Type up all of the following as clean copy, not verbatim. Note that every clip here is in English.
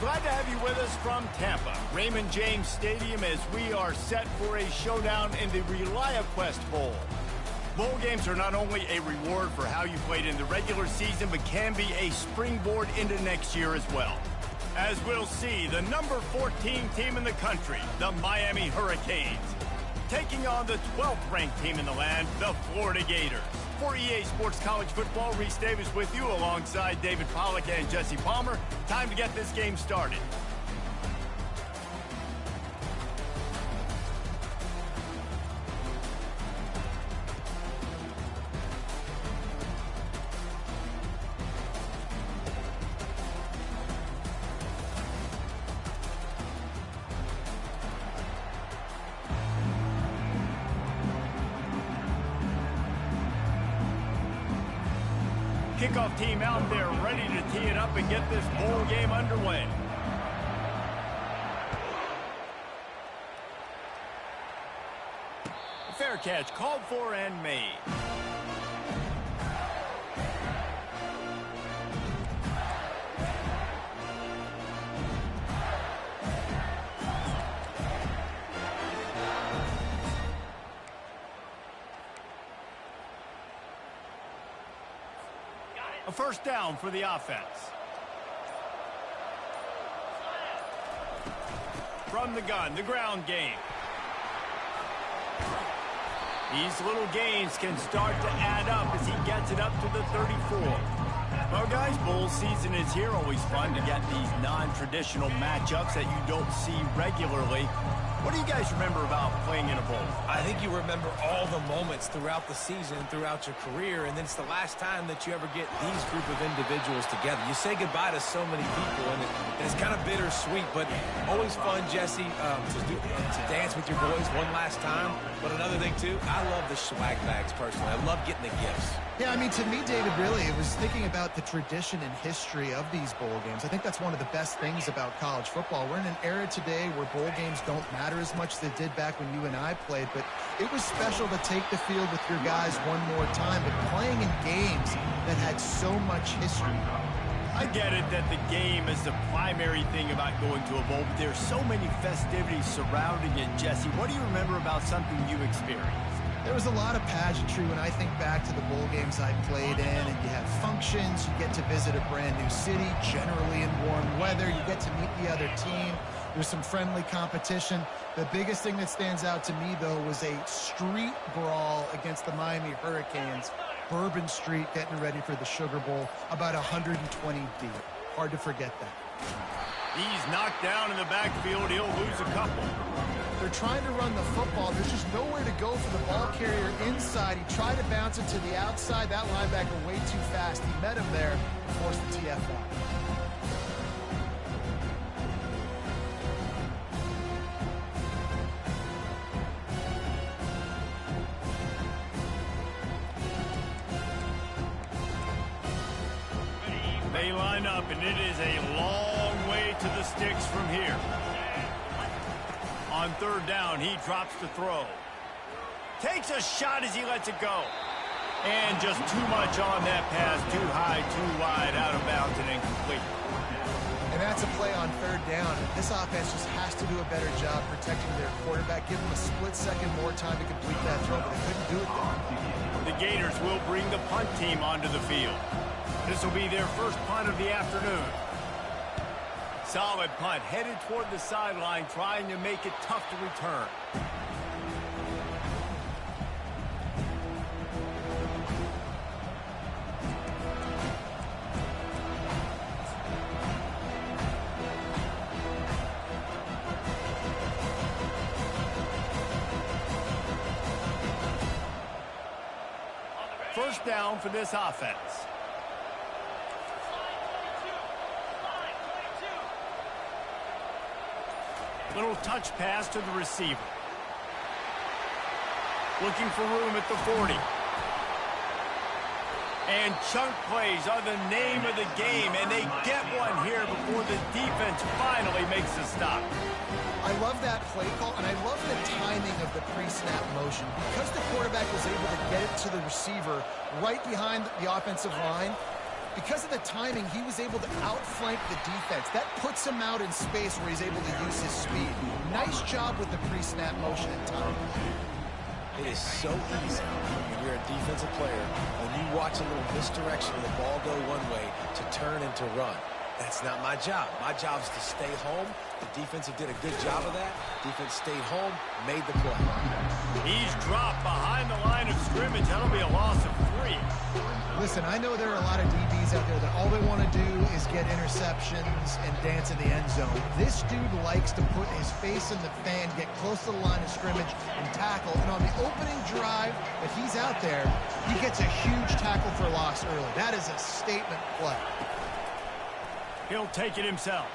Glad to have you with us from Tampa, Raymond James Stadium, as we are set for a showdown in the ReliaQuest Bowl. Bowl games are not only a reward for how you played in the regular season, but can be a springboard into next year as well. As we'll see, the number 14 team in the country, the Miami Hurricanes, taking on the 12th ranked team in the land, the Florida Gators. For EA Sports College Football, Reese Davis with you alongside David Pollack and Jesse Palmer. Time to get this game started. Kickoff team out there ready to tee it up and get this bowl game underway. A fair catch called for and made. A first down for the offense. From the gun, the ground game. These little gains can start to add up as he gets it up to the 34. Well, guys, bowl season is here. Always fun to get these non-traditional matchups that you don't see regularly. What do you guys remember about playing in a bowl? I think you remember all the moments throughout the season, throughout your career, and then it's the last time that you ever get these group of individuals together. You say goodbye to so many people, and it's kind of bittersweet, but always fun, Jesse, to dance with your boys one last time. But another thing, too, I love the swag bags, personally. I love getting the gifts. Yeah, I mean, to me, David, really, it was thinking about the tradition and history of these bowl games. I think that's one of the best things about college football. We're in an era today where bowl games don't matter as much as they did back when you and I played, but it was special to take the field with your guys one more time, but playing in games that had so much history. I get it that the game is the primary thing about going to a bowl, but there's so many festivities surrounding it. Jesse, what do you remember about something you experienced? There was a lot of pageantry when I think back to the bowl games I played in, and you have functions, you get to visit a brand new city, generally in warm weather, you get to meet the other team, there's some friendly competition. The biggest thing that stands out to me, though, was a street brawl against the Miami Hurricanes, Bourbon Street, getting ready for the Sugar Bowl, about 120 deep. Hard to forget that. He's knocked down in the backfield, he'll lose a couple. They're trying to run the football. There's just nowhere to go for the ball carrier inside. He tried to bounce it to the outside. That linebacker way too fast. He met him there and forced the TF out. They line up, and it is a long way to the sticks from here. On third down, he drops to throw. Takes a shot as he lets it go. And just too much on that pass. Too high, too wide, out of bounds, and incomplete. And that's a play on third down. This offense just has to do a better job protecting their quarterback. Give them a split second more time to complete that throw, but they couldn't do it there. The Gators will bring the punt team onto the field. This will be their first punt of the afternoon. Solid punt, headed toward the sideline, trying to make it tough to return. First down for this offense. Little touch pass to the receiver. Looking for room at the 40. And chunk plays are the name of the game, and they get one here before the defense finally makes a stop. I love that play call, and I love the timing of the pre-snap motion. Because the quarterback was able to get it to the receiver right behind the offensive line, Because of the timing, he was able to outflank the defense. That puts him out in space where he's able to use his speed. Nice job with the pre-snap motion and timing. It is so easy when you're a defensive player, when you watch a little misdirection of the ball go one way, to turn and to run. That's not my job. My job is to stay home. The defensive did a good job of that. Defense stayed home, made the play. He's dropped behind the line of scrimmage. That'll be a loss of 3. Listen, I know there are a lot of DBs out there that all they want to do is get interceptions and dance in the end zone. This dude likes to put his face in the fan, get close to the line of scrimmage, and tackle. And on the opening drive, if he's out there, he gets a huge tackle for loss early. That is a statement play. He'll take it himself.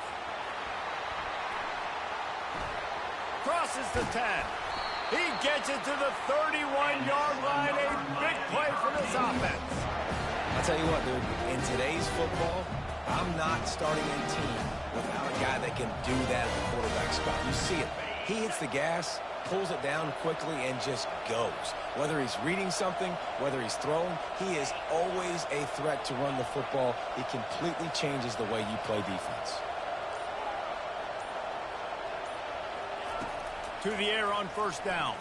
Crosses the 10. He gets it to the 31-yard line. A big play for this offense. I'll tell you what, dude, in today's football, I'm not starting a team without a guy that can do that at the quarterback spot. You see it. He hits the gas, pulls it down quickly, and just goes. Whether he's reading something, whether he's throwing, he is always a threat to run the football. It completely changes the way you play defense. To the air on first down.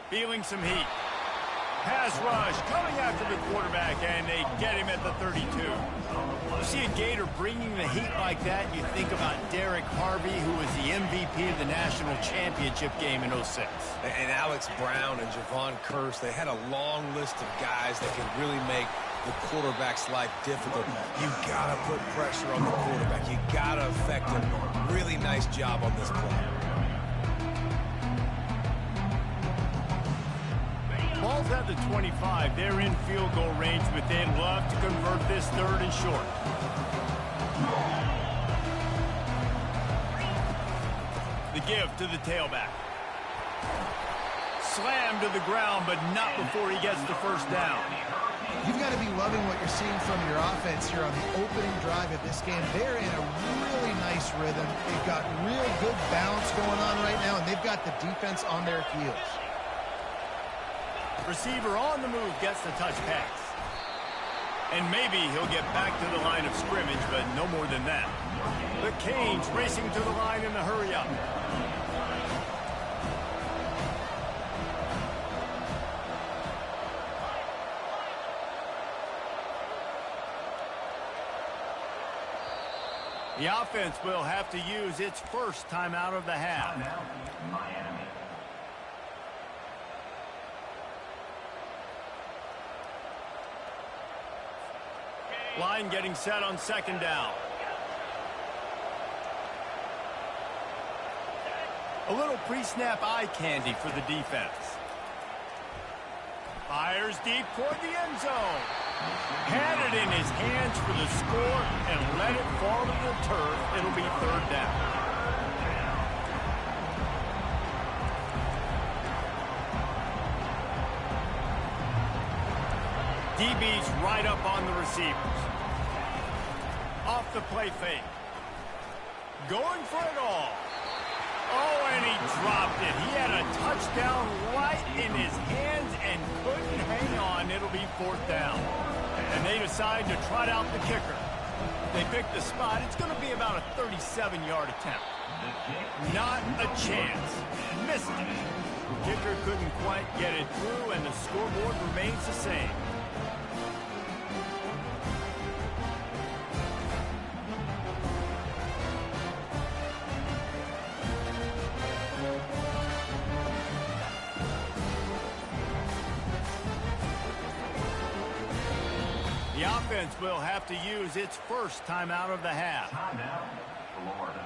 Feeling some heat. Pass rush coming after the quarterback, and they get him at the 32. You see a Gator bringing the heat like that, you think about Derek Harvey, who was the MVP of the national championship game in 06. And Alex Brown and Javon Curse, they had a long list of guys that could really make the quarterback's life difficult. You gotta put pressure on the quarterback. You gotta affect him. Really nice job on this play. Ball's at the 25. They're in field goal range, but they'd love to convert this 3rd and short. The give to the tailback. Slammed to the ground, but not before he gets the first down. You've got to be loving what you're seeing from your offense here on the opening drive of this game. They're in a really nice rhythm. They've got real good balance going on right now, and they've got the defense on their heels. Receiver on the move gets the touch pass. And maybe he'll get back to the line of scrimmage, but no more than that. The Canes racing to the line in the hurry-up. The offense will have to use its first timeout of the half. Line getting set on second down. A little pre-snap eye candy for the defense. Fires deep toward the end zone. Had it in his hands for the score and let it fall to the turf. It'll be 3rd down. DB's right up on the receivers. Off the play fake. Going for it all. Oh, and he dropped it. He had a touchdown right in his hands and couldn't hang on. It'll be 4th down. And they decide to trot out the kicker. They pick the spot. It's going to be about a 37-yard attempt. Not a chance. Missed it. Kicker couldn't quite get it through, and the scoreboard remains the same. The offense will have to use its first timeout of the half. Timeout, Florida.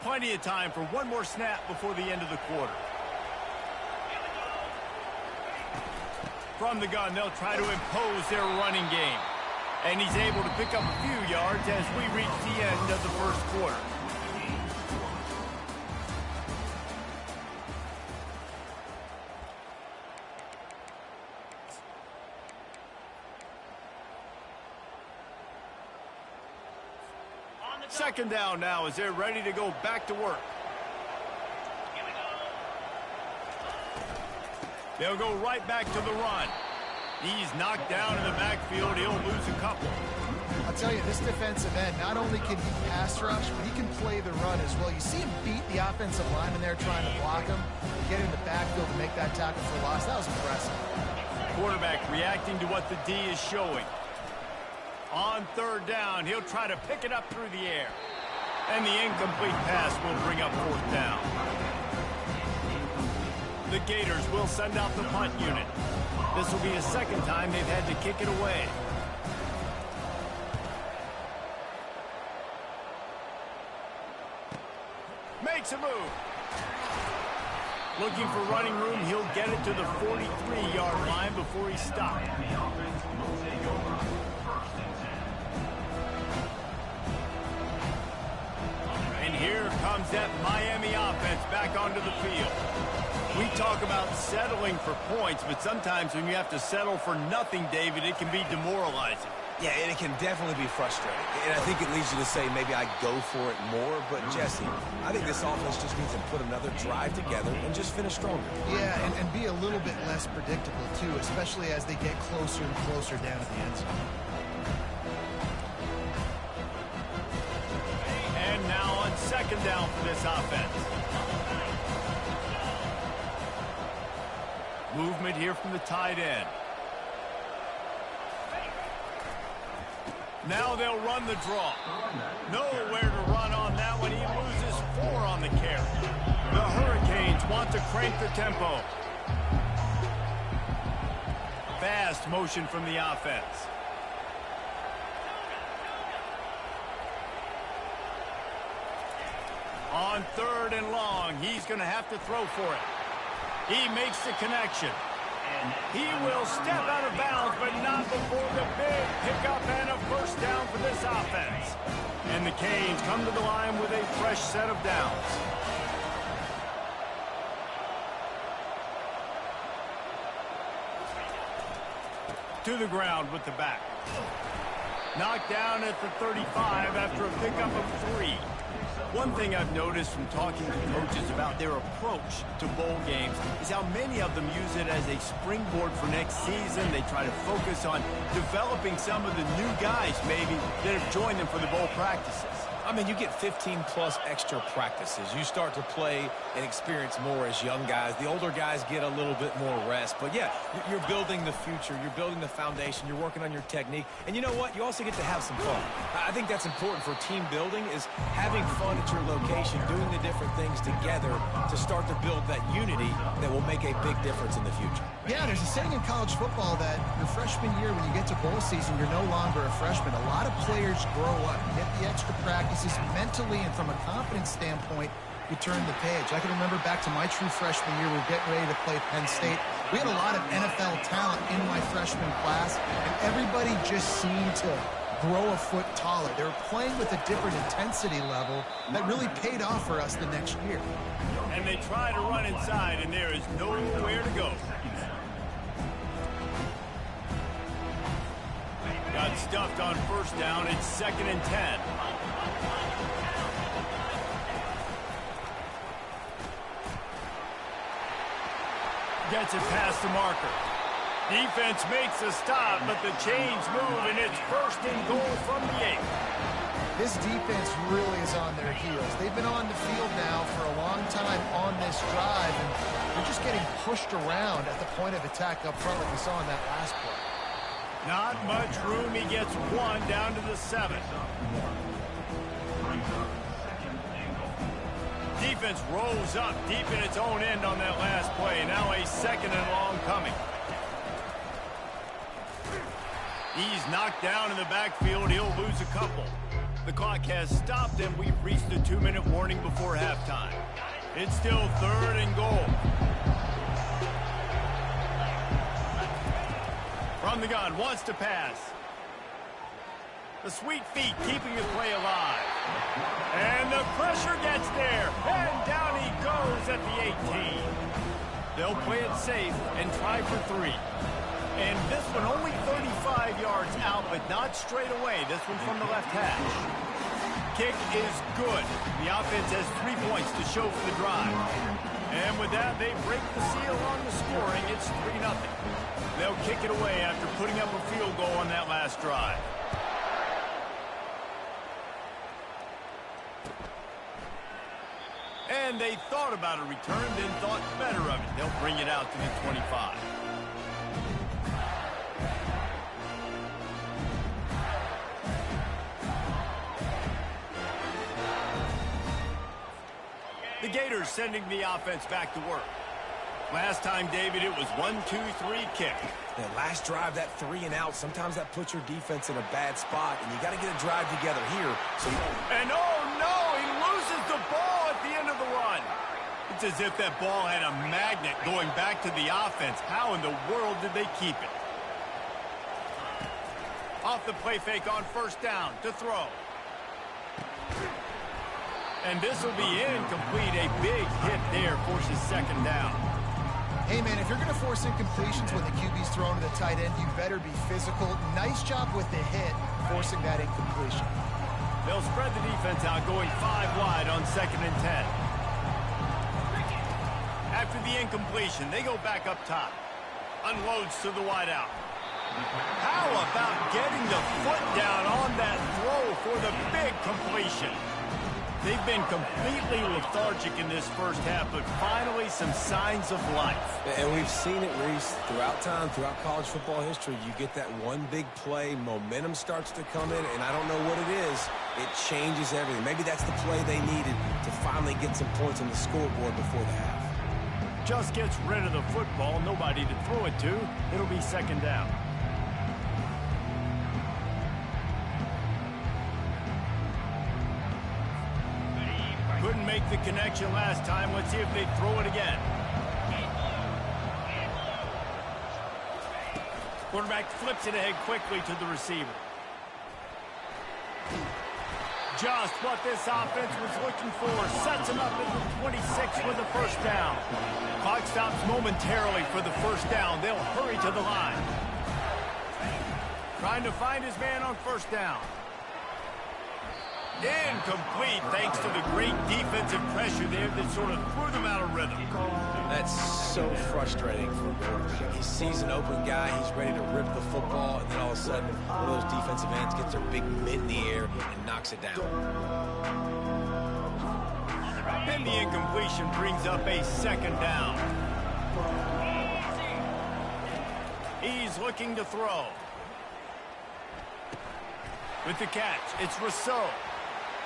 Plenty of time for one more snap before the end of the quarter. From the gun, they'll try to impose their running game. And he's able to pick up a few yards as we reach the end of the first quarter. Second down now as they're ready to go back to work. They'll go right back to the run. He's knocked down in the backfield. He'll lose a couple. I'll tell you, this defensive end, not only can he pass rush, but he can play the run as well. You see him beat the offensive lineman there trying to block him, get in the backfield to make that tackle for loss. That was impressive. Quarterback reacting to what the D is showing. On third down, he'll try to pick it up through the air. And the incomplete pass will bring up fourth down. The Gators will send out the punt unit. This will be the second time they've had to kick it away. Makes a move. Looking for running room, he'll get it to the 43-yard line before he stopped. And here comes that Miami offense back onto the field. We talk about settling for points, but sometimes when you have to settle for nothing, David, it can be demoralizing. Yeah, and it can definitely be frustrating. And I think it leads you to say maybe I go for it more. But, Jesse, I think this offense just needs to put another drive together and just finish stronger. Yeah, and be a little bit less predictable, too, especially as they get closer and closer down to the end zone. And now on second down for this offense. Movement here from the tight end. Now they'll run the draw. Nowhere to run on that one. He loses 4 on the carry. The Hurricanes want to crank the tempo. Fast motion from the offense. On third and long, he's going to have to throw for it. He makes the connection. He will step out of bounds, but not before the big pickup and a first down for this offense. And the Canes come to the line with a fresh set of downs. To the ground with the back. Knocked down at the 35 after a pickup of 3. One thing I've noticed from talking to coaches about their approach to bowl games is how many of them use it as a springboard for next season. They try to focus on developing some of the new guys, maybe, that have joined them for the bowl practices. I mean, you get 15-plus extra practices. You start to play and experience more as young guys. The older guys get a little bit more rest. But, yeah, you're building the future. You're building the foundation. You're working on your technique. And you know what? You also get to have some fun. I think that's important for team building is having fun at your location, doing the different things together to start to build that unity that will make a big difference in the future. Yeah, there's a saying in college football that your freshman year, when you get to bowl season, you're no longer a freshman. A lot of players grow up, get the extra practices mentally, and from a confidence standpoint, you turn the page. I can remember back to my true freshman year, we were getting ready to play Penn State. We had a lot of NFL talent in my freshman class, and everybody just seemed to grow a foot taller. They were playing with a different intensity level that really paid off for us the next year. And they try to run inside, and there is nowhere to go. Got stuffed on first down. It's 2nd and 10. Gets it past the marker. Defense makes a stop, but the chains move, and it's 1st and goal from the 8. This defense really is on their heels. They've been on the field now for a long time on this drive, and they're just getting pushed around at the point of attack up front like we saw in that last play. Not much room. He gets 1 down to the 7. Defense rolls up deep in its own end on that last play. Now a 2nd and long coming. He's knocked down in the backfield. He'll lose a couple. The clock has stopped, and we've reached the 2-minute warning before halftime. It's still 3rd and goal. From the gun, wants to pass. The sweet feet keeping the play alive. And the pressure gets there. And down he goes at the 18. They'll play it safe and try for 3. And this one only 35 yards out, but not straight away. This one from the left hash. kick is good. The offense has 3 points to show for the drive. And with that, they break the seal on the scoring. It's 3-0. They'll kick it away after putting up a field goal on that last drive. And they thought about a return, then thought better of it. They'll bring it out to the 25. The Gators sending the offense back to work. Last time, David, it was 1-2-3 kick. That last drive, that 3 and out, sometimes that puts your defense in a bad spot, and you got to get a drive together here. And oh no, he loses the ball at the end of the run. It's as if that ball had a magnet going back to the offense. How in the world did they keep it? Off the play fake on first down to throw. And this will be incomplete. A big hit there forces second down. Hey, man, if you're going to force incompletions when the QB's thrown to the tight end, you better be physical. Nice job with the hit, forcing that incompletion. They'll spread the defense out, going 5 wide on 2nd and 10. After the incompletion, they go back up top. Unloads to the wideout. How about getting the foot down on that throw for the big completion? They've been completely lethargic in this first half, but finally some signs of life. And we've seen it, Reese, throughout time, throughout college football history. You get that one big play, momentum starts to come in, and I don't know what it is. It changes everything. Maybe that's the play they needed to finally get some points on the scoreboard before the half. Just gets rid of the football, nobody to throw it to. It'll be second down. Couldn't make the connection last time. Let's see if they throw it again. Quarterback flips it ahead quickly to the receiver. Just what this offense was looking for. Sets him up at the 26 with the first down. Clock stops momentarily for the first down. They'll hurry to the line. Trying to find his man on first down. Incomplete thanks to the great defensive pressure there that sort of threw them out of rhythm. That's so frustrating for a quarterback. He sees an open guy, he's ready to rip the football, and then all of a sudden, one of those defensive ends gets their big mitt in the air and knocks it down. And the incompletion brings up a second down. He's looking to throw. With the catch, it's Rousseau.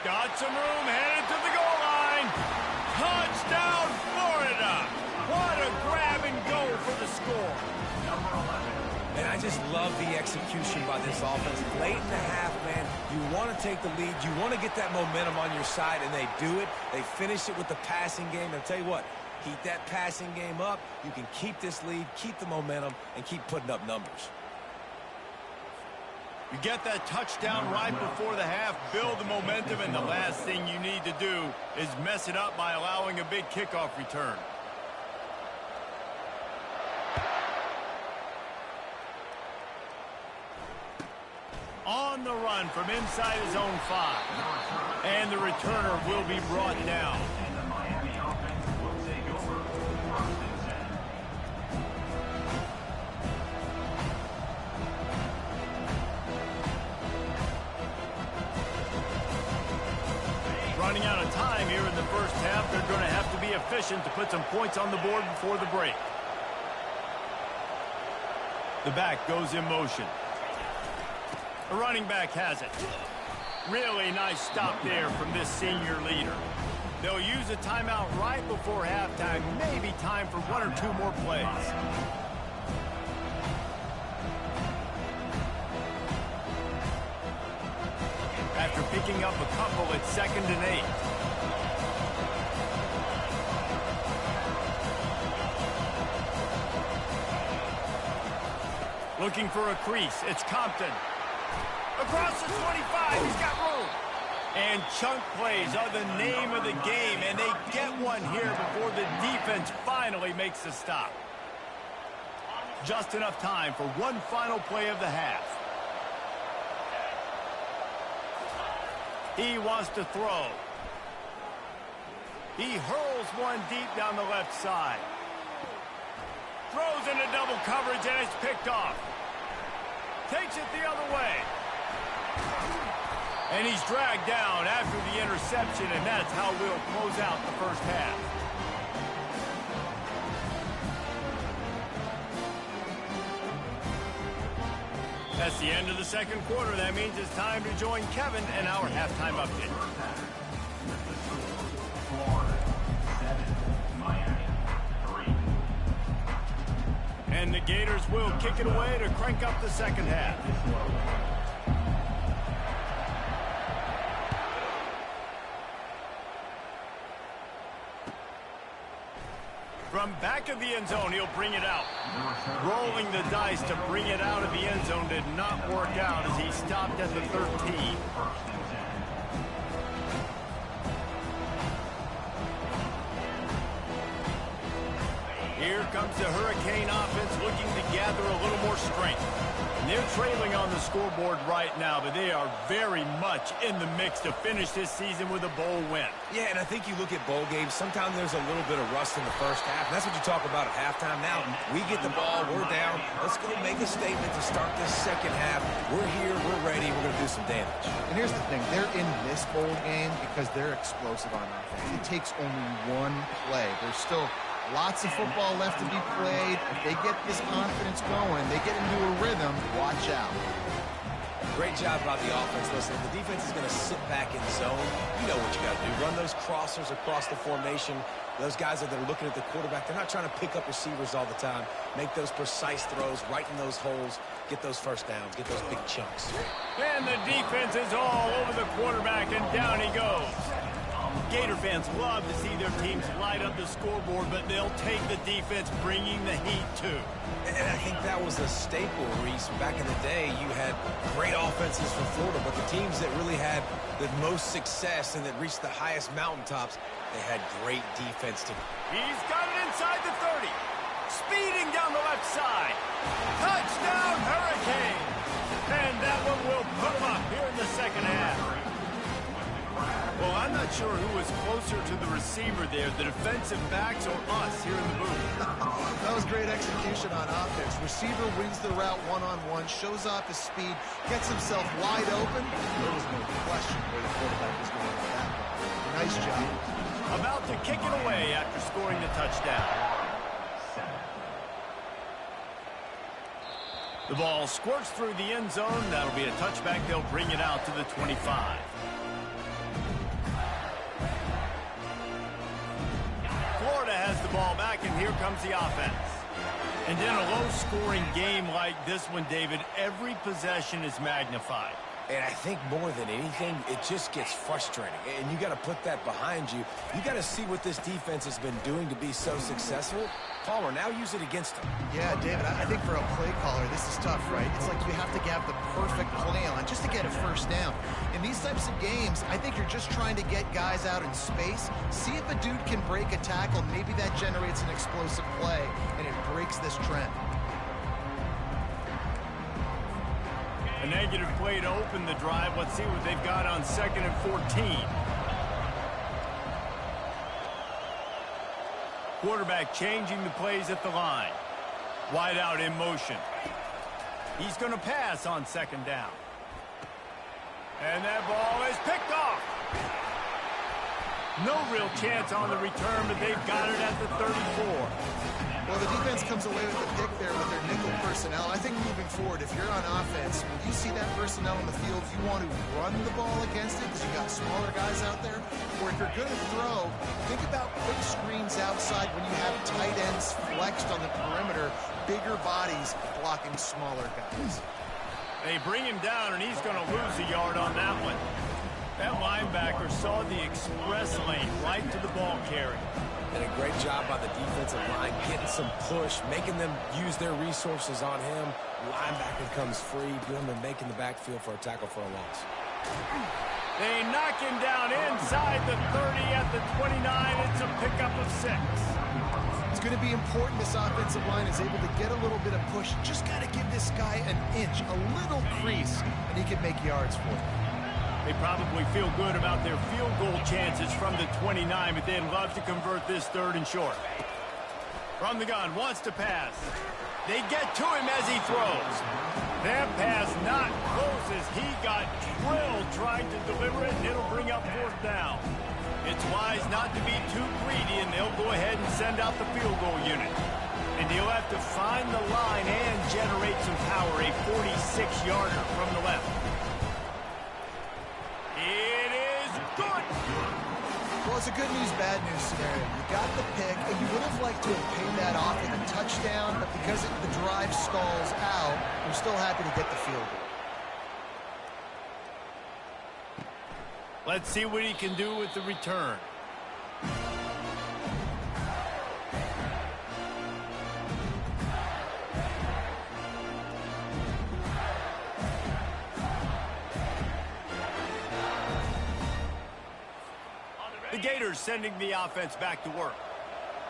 Got some room, headed to the goal line. Touchdown, Florida. What a grab and go for the score. And I just love the execution by this offense. Late in the half, man, you want to take the lead. You want to get that momentum on your side, and they do it. They finish it with the passing game. And I'll tell you what, keep that passing game up. You can keep this lead, keep the momentum, and keep putting up numbers. You get that touchdown right before the half, build the momentum, and the last thing you need to do is mess it up by allowing a big kickoff return. On the run from inside his own 5. And the returner will be brought down. Running out of time here in the first half. They're going to have to be efficient to put some points on the board before the break. The back goes in motion. The running back has it. Really nice stop there from this senior leader. They'll use a timeout right before halftime. Maybe time for 1 or 2 more plays. After picking up a couple at 2nd and 8. Looking for a crease. It's Compton. Across the 25. He's got room. And chunk plays are the name of the game, and they get one here before the defense finally makes the stop. Just enough time for one final play of the half. He wants to throw. He hurls one deep down the left side. Throws into double coverage, and it's picked off. Takes it the other way. And he's dragged down after the interception, and that's how we'll close out the first half. That's the end of the second quarter. That means it's time to join Kevin and our halftime update. Florida 7, Miami 3. And the Gators will kick it away to crank up the second half. From back of the end zone, he'll bring it out. Rolling the dice to bring it out of the end zone did not work out as he stopped at the 13. Here comes the Hurricane offense looking to gather a little more strength. And they're trailing on the scoreboard right now, but they are very much in the mix to finish this season with a bowl win. Yeah, and I think you look at bowl games, sometimes there's a little bit of rust in the first half, and that's what you talk about at halftime. Now, we get the ball, we're down. Let's go make a statement to start this second half. We're here, we're ready, we're going to do some damage. And here's the thing, they're in this bowl game because they're explosive on offense. It takes only one play. There's still lots of football left to be played. If they get this confidence going, they get into a rhythm, watch out. Great job by the offense. Listen, the defense is going to sit back in zone. You know what you got to do. Run those crossers across the formation. Those guys that are looking at the quarterback, they're not trying to pick up receivers all the time. Make those precise throws right in those holes. Get those first downs. Get those big chunks. And the defense is all over the quarterback, and down he goes. Gator fans love to see their teams light up the scoreboard, but they'll take the defense bringing the heat too. And I think that was a staple, Reese. Back in the day, you had great offenses from Florida, but the teams that really had the most success and that reached the highest mountaintops, they had great defense too. He's got it inside the 30. Speeding down the left side. Touchdown, Hurricane! And that one will put him up here in the second half. Well, I'm not sure who was closer to the receiver there, the defensive backs or us here in the booth. That was great execution on offense. Receiver wins the route one-on-one, shows off his speed, gets himself wide open. There was no question where the quarterback was going with that ball. Nice job. About to kick it away after scoring the touchdown. The ball squirts through the end zone. That'll be a touchback. They'll bring it out to the 25. Florida has the ball back, and here comes the offense. And in a low-scoring game like this one, David, every possession is magnified. And I think more than anything, it just gets frustrating. And you got to put that behind you. You got to see what this defense has been doing to be so successful. Palmer, now use it against them. Yeah, David, I think for a play caller, this is tough, right? It's like you have to have the perfect play on just to get a first down. In these types of games, I think you're just trying to get guys out in space, see if a dude can break a tackle. Maybe that generates an explosive play, and it breaks this trend. A negative play to open the drive. Let's see what they've got on 2nd and 14. Quarterback changing the plays at the line. Wide out in motion. He's going to pass on 2nd down. And that ball is picked off. No real chance on the return, but they've got it at the 34. Well, the defense comes away with the pick there with their nickel personnel. I think moving forward, if you're on offense, when you see that personnel in the field, you want to run the ball against it because you got smaller guys out there. Or if you're going to throw, think about quick screens outside when you have tight ends flexed on the perimeter, bigger bodies blocking smaller guys. They bring him down, and he's going to lose a yard on that one. That linebacker saw the express lane right to the ball carrier. And a great job by the defensive line, getting some push, making them use their resources on him. Linebacker comes free, boom, and making the backfield for a tackle for a loss. They knock him down inside the 30 at the 29. It's a pickup of 6. It's going to be important this offensive line is able to get a little bit of push. Just got to give this guy an inch, a little crease, and he can make yards for you. They probably feel good about their field goal chances from the 29, but they'd love to convert this 3rd and short. From the gun, wants to pass. They get to him as he throws. That pass not close as he got drilled trying to deliver it, and it'll bring up 4th down. It's wise not to be too greedy, and they'll go ahead and send out the field goal unit. And he'll have to find the line and generate some power, a 46-yarder from the left. It is good. Well, it's a good news, bad news scenario. You got the pick, and you would have liked to have paid that off with a touchdown, but because the drive stalls out, you're still happy to get the field goal. Let's see what he can do with the return. The Gators sending the offense back to work.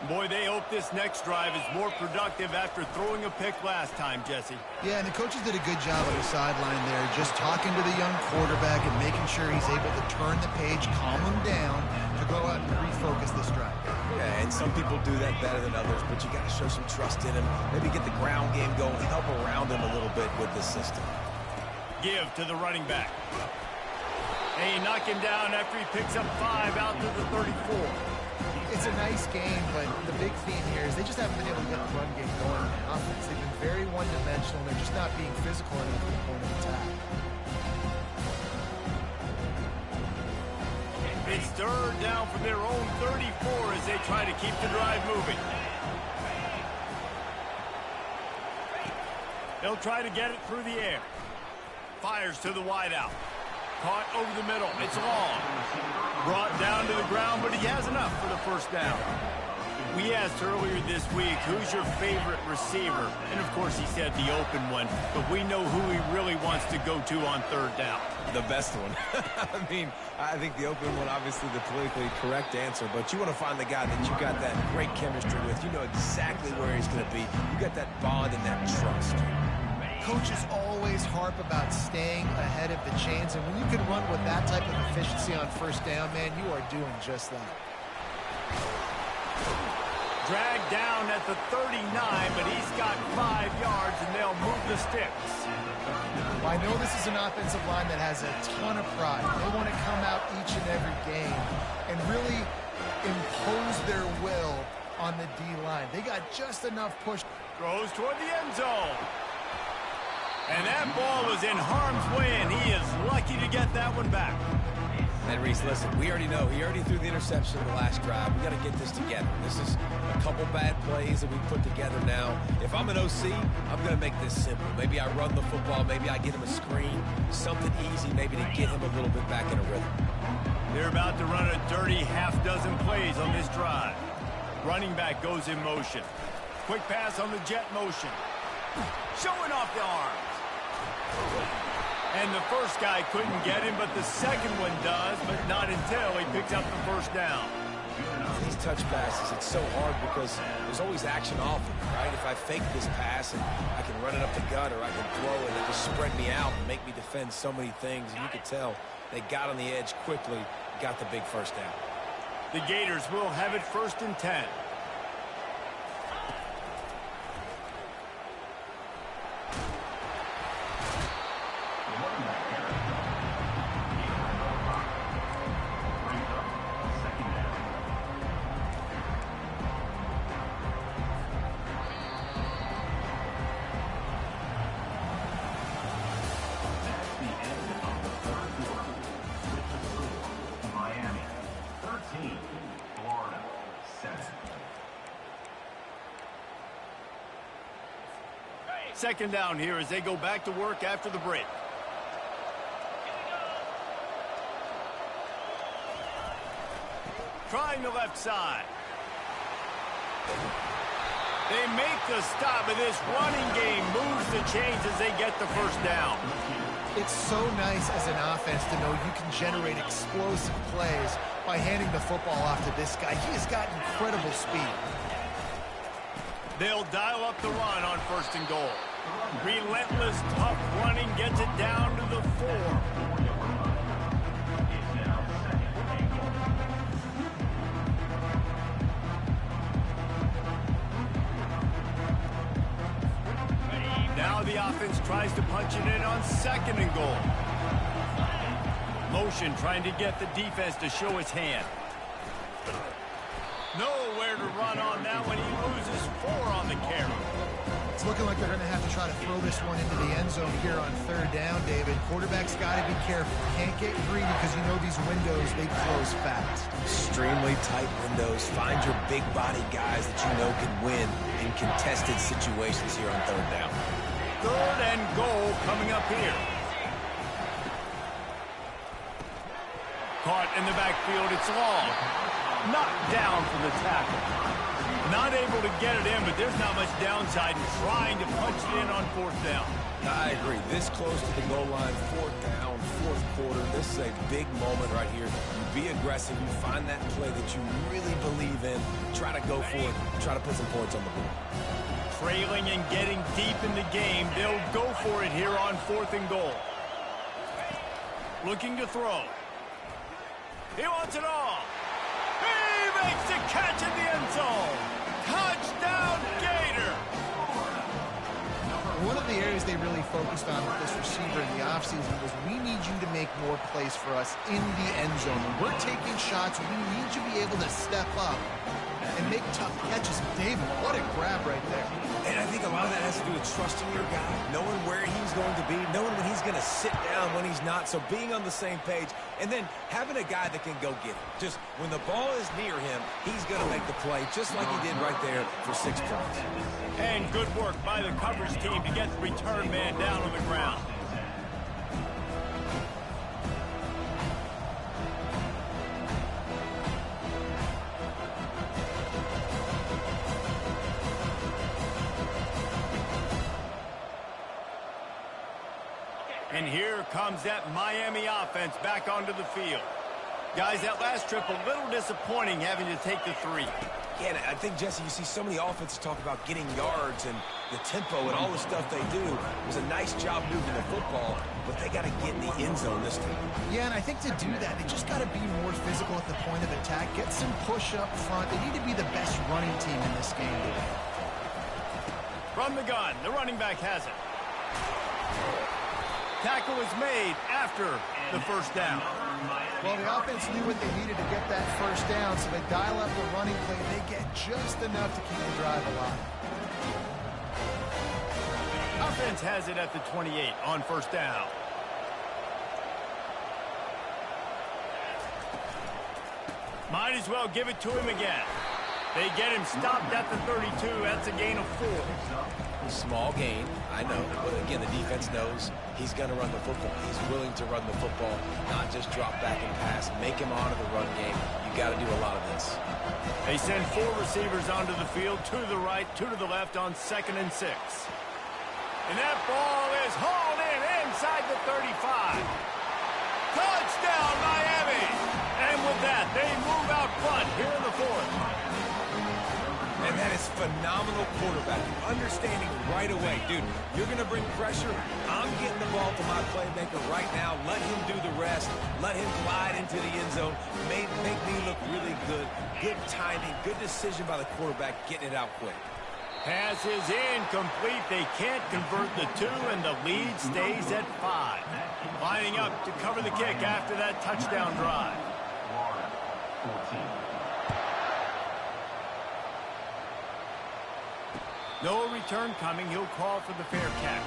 Boy, they hope this next drive is more productive after throwing a pick last time, Jesse. Yeah, and the coaches did a good job on the sideline there, just talking to the young quarterback and making sure he's able to turn the page, calm him down, to go out and refocus this drive. Yeah, and some people do that better than others, but you got to show some trust in him. Maybe get the ground game going, help around him a little bit with the system. Give to the running back. And he knock him down after he picks up 5 out to the 34. It's a nice game, but the big theme here is they just haven't been able to get the run game going in the offense. They've been very one-dimensional. They're just not being physical enough at the point of attack. It's 3rd down from their own 34 as they try to keep the drive moving. They'll try to get it through the air. Fires to the wideout. Caught over the middle. It's long. Brought down to the ground, but he has enough for the 1st down. We asked earlier this week, who's your favorite receiver? And, of course, he said the open one, but we know who he really wants to go to on 3rd down. The best one. I mean, I think the open one, obviously the politically correct answer, but you want to find the guy that you got that great chemistry with. You know exactly where he's going to be. You got that bond and that trust. Coaches always harp about staying ahead of the chains, and when you can run with that type of efficiency on 1st down, man, you are doing just that. Dragged down at the 39, but he's got 5 yards, and they'll move the sticks. Well, I know this is an offensive line that has a ton of pride. They want to come out each and every game and really impose their will on the D-line. They got just enough push. Throws toward the end zone. And that ball was in harm's way, and he is lucky to get that one back. And Reese, listen, we already know. He already threw the interception in the last drive. We got to get this together. This is a couple bad plays that we put together now. If I'm an OC, I'm going to make this simple. Maybe I run the football. Maybe I get him a screen. Something easy maybe to get him a little bit back in a rhythm. They're about to run a dirty half-dozen plays on this drive. Running back goes in motion. Quick pass on the jet motion. Showing off the arms. And the first guy couldn't get him, but the second one does, but not until he picks up the 1st down. These touch passes, it's so hard because there's always action off it, right? If I fake this pass and I can run it up the gut or I can throw it, it will spread me out and make me defend so many things. And you could tell they got on the edge quickly, got the big 1st down. The Gators will have it 1st and 10. Second down here as they go back to work after the break. Trying the left side. They make the stop, and this running game moves the chains as they get the 1st down. It's so nice as an offense to know you can generate explosive plays by handing the football off to this guy. He has got incredible speed. They'll dial up the run on 1st and goal. Relentless, tough running gets it down to the 4. offense tries to punch it in on 2nd and goal. Motion trying to get the defense to show his hand. Nowhere to run on that one. He loses 4 on the carry. It's looking like they're going to have to try to throw this one into the end zone here on 3rd down, David. Quarterback's got to be careful. Can't get greedy because you know these windows, they close fast. Extremely tight windows. Find your big body guys that you know can win in contested situations here on 3rd down. 3rd and goal coming up here. Caught in the backfield. It's long. Knocked down for the tackle. Not able to get it in, but there's not much downside in trying to punch it in on 4th down. I agree. This close to the goal line, 4th down, 4th quarter. This is a big moment right here. You be aggressive. You find that play that you really believe in. Try to go for it. Try to put some points on the board. Trailing and getting deep in the game. They'll go for it here on 4th and goal. Looking to throw. He wants it all. He makes the catch in the end zone. Touchdown, Gator. One of the areas they really focused on with this receiver in the offseason was we need you to make more plays for us in the end zone. When we're taking shots, we need you to be able to step up and make tough catches. David, what a grab right there. And I think a lot of that has to do with trusting your guy, knowing where he's going to be, knowing when he's going to sit down, when he's not, so being on the same page, and then having a guy that can go get it. Just when the ball is near him, he's going to make the play, just like he did right there for 6 points. And good work by the coverage team to get the return man down on the ground. And here comes that Miami offense back onto the field. Guys, that last trip a little disappointing having to take the 3. Yeah, I think, Jesse, you see so many offenses talk about getting yards and the tempo and all the stuff they do. It was a nice job moving the football, but they got to get in the end zone this time. Yeah, and I think to do that, they just got to be more physical at the point of attack, get some push up front. They need to be the best running team in this game today. From the gun, the running back has it. Tackle was made after the 1st down. Well, the offense knew what they needed to get that 1st down, so they dial up the running play. They get just enough to keep the drive alive. Offense has it at the 28 on 1st down. Might as well give it to him again. They get him stopped at the 32. That's a gain of 4. Small gain, I know. But again, the defense knows he's going to run the football. He's willing to run the football, not just drop back and pass. Make him honor the run game. You got to do a lot of this. They send 4 receivers onto the field, 2 to the right, 2 to the left on 2nd and 6. And that ball is hauled in inside the 35. Touchdown, Miami! And with that, they move out front here in the 4th. And that is phenomenal quarterbacking. Understanding right away, dude, you're going to bring pressure. I'm getting the ball to my playmaker right now. Let him do the rest. Let him glide into the end zone. Make me look really good. Good timing. Good decision by the quarterback getting it out quick. Pass is incomplete. They can't convert the 2, and the lead stays at 5. Lining up to cover the kick after that touchdown drive. No return coming. He'll call for the fair catch.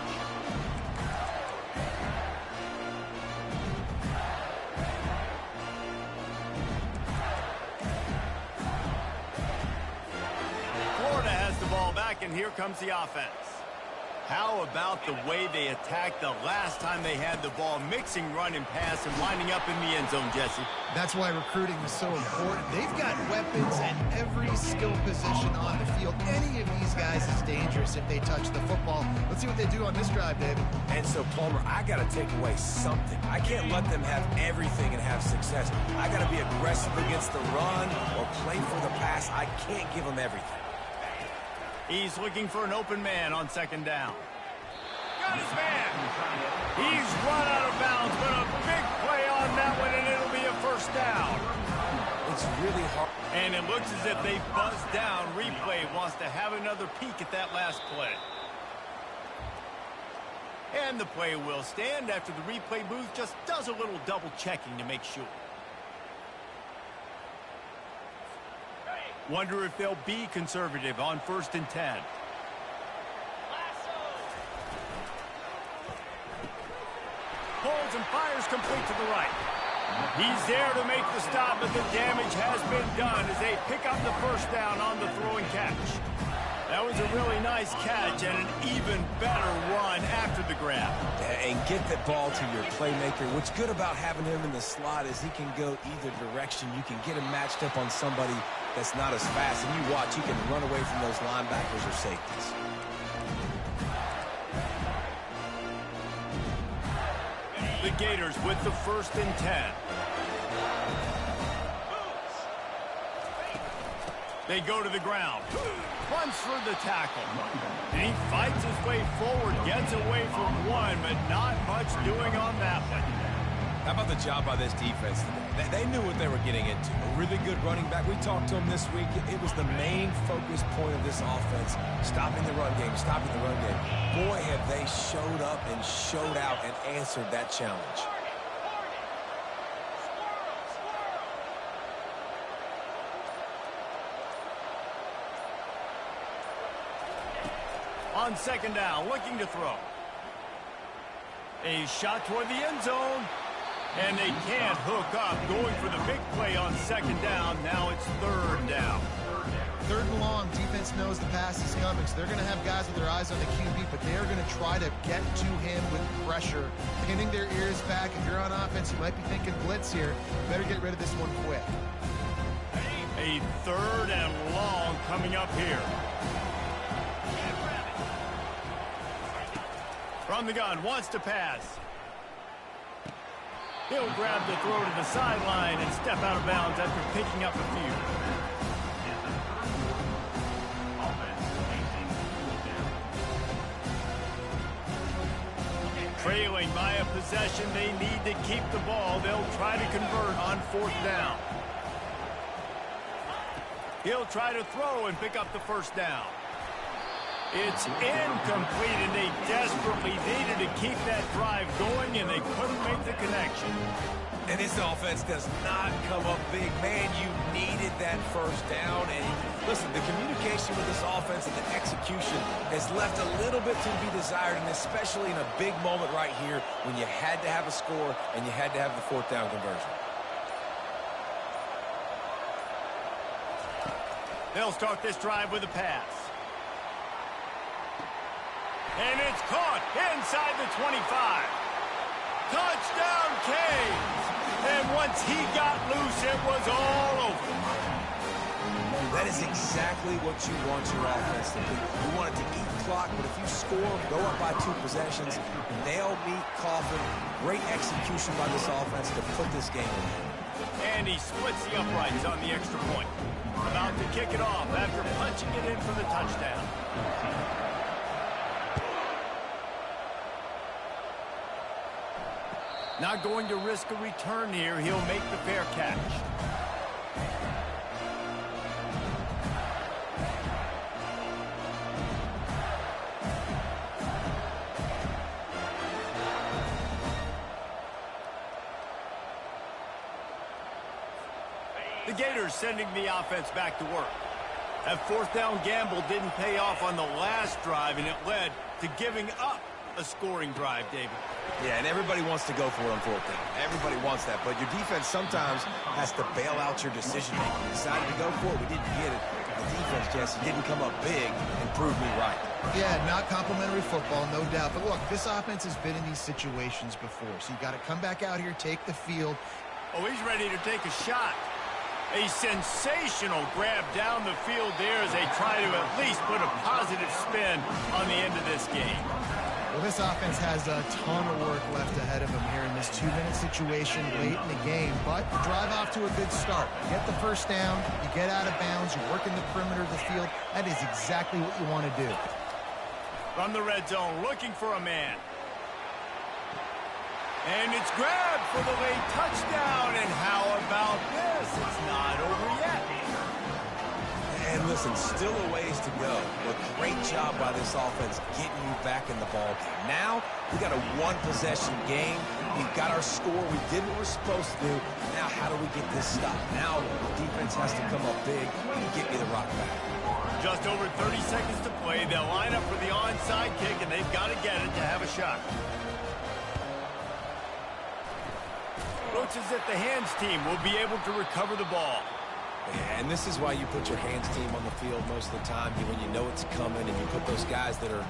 Florida has the ball back, and here comes the offense. How about the way they attacked the last time they had the ball, mixing run and pass and winding up in the end zone, Jesse? That's why recruiting is so important. They've got weapons at every skill position on the field. Any of these guys is dangerous if they touch the football. Let's see what they do on this drive, David. And so, Palmer, I got to take away something. I can't let them have everything and have success. I got to be aggressive against the run or play for the pass. I can't give them everything. He's looking for an open man on 2nd down. Got his man. He's run out of bounds, but a big play on that one, and it'll be a 1st down. It's really hard. And it looks as if they buzzed down. Replay wants to have another peek at that last play. And the play will stand after the replay booth just does a little double checking to make sure. Wonder if they'll be conservative on 1st and 10. Pulls and fires complete to the right. He's there to make the stop, but the damage has been done as they pick up the first down on the throwing catch. That was a really nice catch and an even better run after the grab. And get the ball to your playmaker. What's good about having him in the slot is he can go either direction. You can get him matched up on somebody that's not as fast, and you watch, he can run away from those linebackers or safeties. The Gators with the 1st and 10. They go to the ground. Punts for the tackle. And he fights his way forward, gets away from one, but not much doing on that one. How about the job by this defense today? They knew what they were getting into. A really good running back. We talked to him this week. It was the main focus point of this offense. Stopping the run game, stopping the run game. Boy, have they showed up and showed out and answered that challenge. On 2nd down, looking to throw. A shot toward the end zone. And they can't hook up, going for the big play on 2nd down. Now it's 3rd down. 3rd and long, defense knows the pass is coming, so they're going to have guys with their eyes on the QB, but they are going to try to get to him with pressure, pinning their ears back. If you're on offense, you might be thinking blitz here. You better get rid of this one quick. A 3rd and long coming up here. From the gun, wants to pass. He'll grab the throw to the sideline and step out of bounds after picking up a few. Trailing by a possession, they need to keep the ball. They'll try to convert on 4th down. He'll try to throw and pick up the 1st down. It's incomplete, and they desperately needed to keep that drive going, and they couldn't make the connection. And this offense does not come up big. Man, you needed that 1st down. And listen, the communication with this offense and the execution has left a little bit to be desired, and especially in a big moment right here when you had to have a score and you had to have the 4th down conversion. They'll start this drive with a pass. And it's caught inside the 25. Touchdown, Canes. And once he got loose, it was all over. That is exactly what you want your offense to do. You want it to eat clock, but if you score, go up by 2 possessions, nail, meet, coffin. Great execution by this offense to put this game away. And he splits the uprights on the extra point. About to kick it off after punching it in for the touchdown. Not going to risk a return here. He'll make the fair catch. The Gators sending the offense back to work. That 4th down gamble didn't pay off on the last drive, and it led to giving up a scoring drive, David. Yeah, and everybody wants to go for it on 4th down. Everybody wants that, but your defense sometimes has to bail out your decision-making. We decided to go for it. We didn't get it. The defense, Jesse, didn't come up big and prove me right. Yeah, not complimentary football, no doubt. But look, this offense has been in these situations before, so you got to come back out here, take the field. Oh, he's ready to take a shot. A sensational grab down the field there as they try to at least put a positive spin on the end of this game. Well, this offense has a ton of work left ahead of them here in this 2-minute situation late in the game. But you drive off to a good start. You get the 1st down, you get out of bounds, you work in the perimeter of the field. That is exactly what you want to do. From the red zone, looking for a man. And it's grabbed for the late touchdown. And how about this? It's not over yet. And Listen, still a ways to go, but great job by this offense getting you back in the ball game. Now, we got a one-possession game. We've got our score. We did what we're supposed to do. Now, how do we get this stopped? Now, defense has to come up big and get me the rock back. Just over 30 seconds to play. They'll line up for the onside kick, and they've got to get it to have a shot. Looks as if the hands team will be able to recover the ball. Yeah, and this is why you put your hands team on the field most of the time when you know it's coming, and you put those guys that are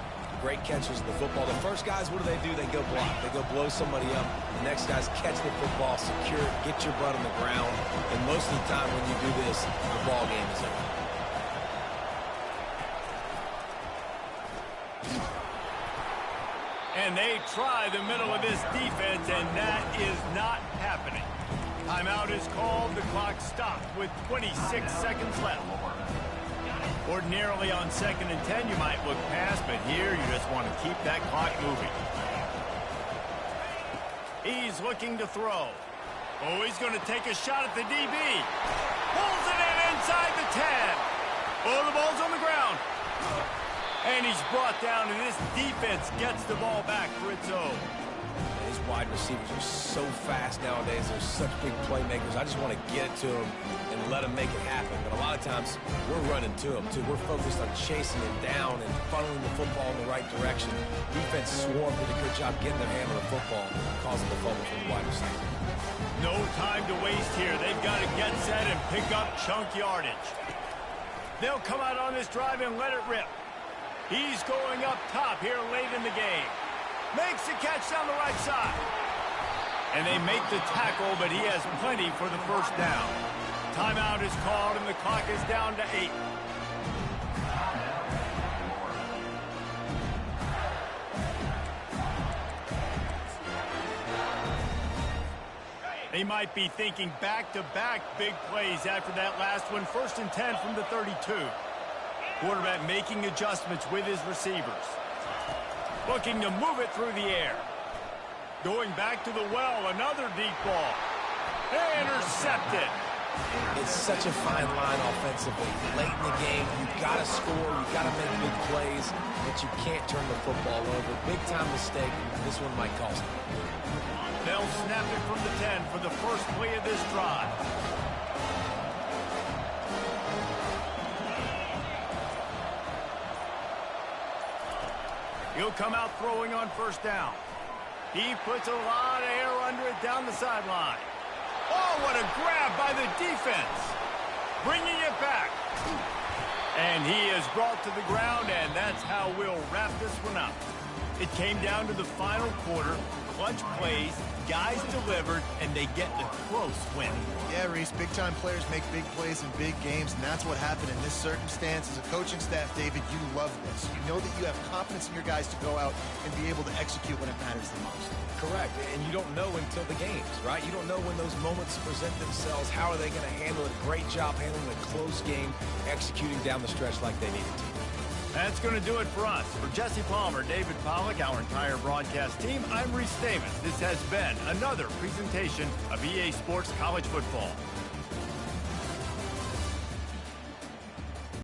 great catchers of the football. The first guys, what do? They go block. They go blow somebody up. The next guys catch the football, secure it, get your butt on the ground. And most of the time when you do this, the ball game is over. And they try the middle of this defense, and that is not happening. Timeout is called. The clock stopped with 26 seconds left. Ordinarily on 2nd and 10, you might look past, but here you just want to keep that clock moving. He's looking to throw. Oh, he's going to take a shot at the DB. Pulls it in inside the 10. Oh, the ball's on the ground. And he's brought down, and this defense gets the ball back for its own. These wide receivers are so fast nowadays. They're such big playmakers. I just want to get it to them and let them make it happen. But a lot of times, we're running to them, too. We're focused on chasing them down and funneling the football in the right direction. Defense swarmed, did a good job getting their hand on the football, causing the fumble from the wide receiver. No time to waste here. They've got to get set and pick up chunk yardage. They'll come out on this drive and let it rip. He's going up top here late in the game. Makes the catch down the right side. And they make the tackle, but he has plenty for the first down. Timeout is called, and the clock is down to 8. They might be thinking back-to-back big plays after that last one. 1st and 10 from the 32. Quarterback making adjustments with his receivers. Looking to move it through the air. Going back to the well, another deep ball. Intercepted. It's such a fine line offensively. Late in the game, you've got to score, you've got to make big plays, but you can't turn the football over. Big-time mistake. This one might cost them. They'll snap it from the 10 for the first play of this drive. He'll come out throwing on 1st down. He puts a lot of air under it down the sideline. Oh, what a grab by the defense. Bringing it back. And he is brought to the ground, and that's how we'll wrap this one up. It came down to the final quarter. Clutch plays, guys delivered, and they get the close win. Yeah, Reese, big-time players make big plays in big games, and that's what happened in this circumstance. As a coaching staff, David, you love this. You know that you have confidence in your guys to go out and be able to execute when it matters the most. Correct, and you don't know until the games, right? You don't know when those moments present themselves. How are they going to handle it? Great job handling a close game, executing down the stretch like they needed to. That's going to do it for us. For Jesse Palmer, David Pollack, our entire broadcast team, I'm Reese Davis. This has been another presentation of EA Sports College Football.